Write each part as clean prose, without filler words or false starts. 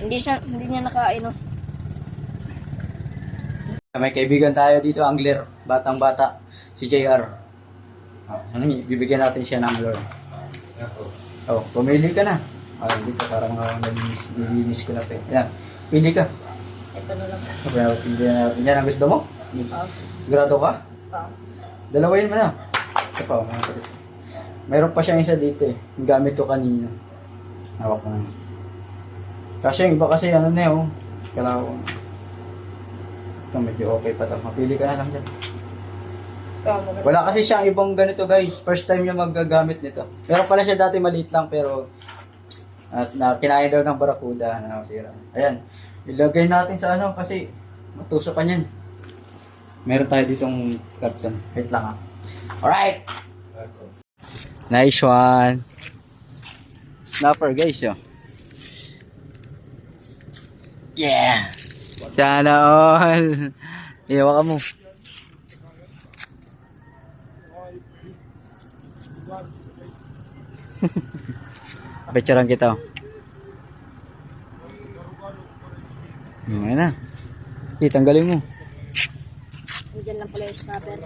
Hindi niya nakain, oh. May kaibigan tayo dito, angler, batang-bata, si JR. Bibigyan natin siya ng lure. Oh, pumili ka na. Dito parang nilinis ko na ito. Yan, pili ka. Ito na lang. Okay, yan ang gusto mo? Grado ka? Dalawain mo na. Ito pa, mayroon pa siyang isa dito eh. Gamit ko kanina. Hawak mo na. Kasi yung iba kasi ano na yun. Kailangan. Ito medyo okay pa ito. Mapili ka na lang dyan. Wala kasi siyang ibang ganito guys. First time niya magagamit nito. Pero pala siya dati maliit lang pero kinain daw ng barakuda. Ayan. Ilagay natin sa ano kasi matusok ka niyan. Meron tayo ditong carton. Wait lang ha. Alright! Nice one! Snapper guys yo. Yeah! Sana all! Iyawa ka mo. Picturean kita. Ayan na. Tanggalin mo. Diyan lang pala yung snapper.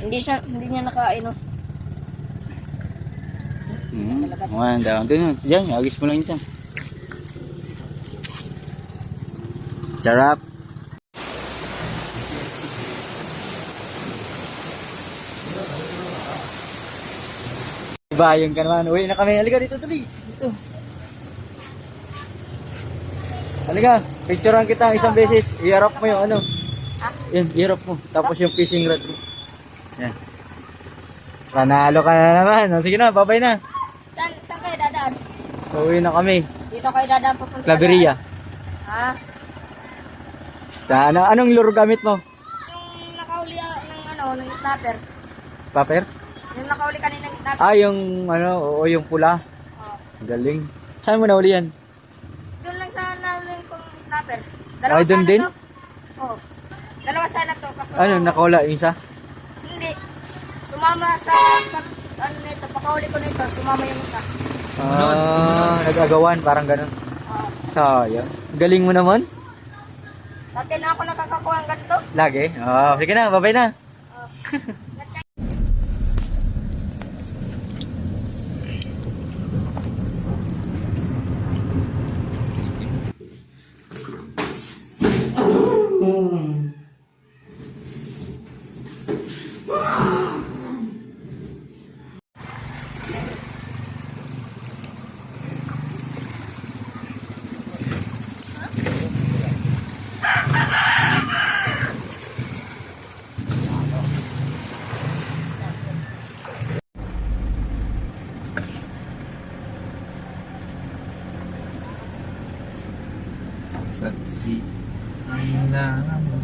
Hindi niya nakain, oh. Ayan, doon. Diyan, agis mo lang yun dyan. Sarap. Bayan ka naman. Uwi na kami. Halika dito, dali. Dito. Halika. Picturean kita isang beses. I-harap mo yung ano. Yan, i-harap mo. Tapos yung fishing rod mo. Yan. Panalo ka na naman. Sige na, babay na. Saan kayo dadaan? Uwi na kami. Dito kayo dadaan papunta. Claveria. Ha? Anong lure gamit mo? Yung nakauli ng snapper. Paper? Yung nakauli kanina ng snapper. Yung oo, yung pula. Oh. Galing. Saan mo nahuli yan? Doon lang sa nahuli kong snapper. Ay, doon din? Oo. Dalawa sana to. Kaso, Nakawala yung isa? Hindi. Sumama sa nito, pakauli ko nito, sumama yung isa. Nag-agawan, parang ganun. Oo. Sayang. Galing mo naman? Dati na ako nakakakuha ng ganito. Lagi? Sige na, babay na. Saksi kailangan mo.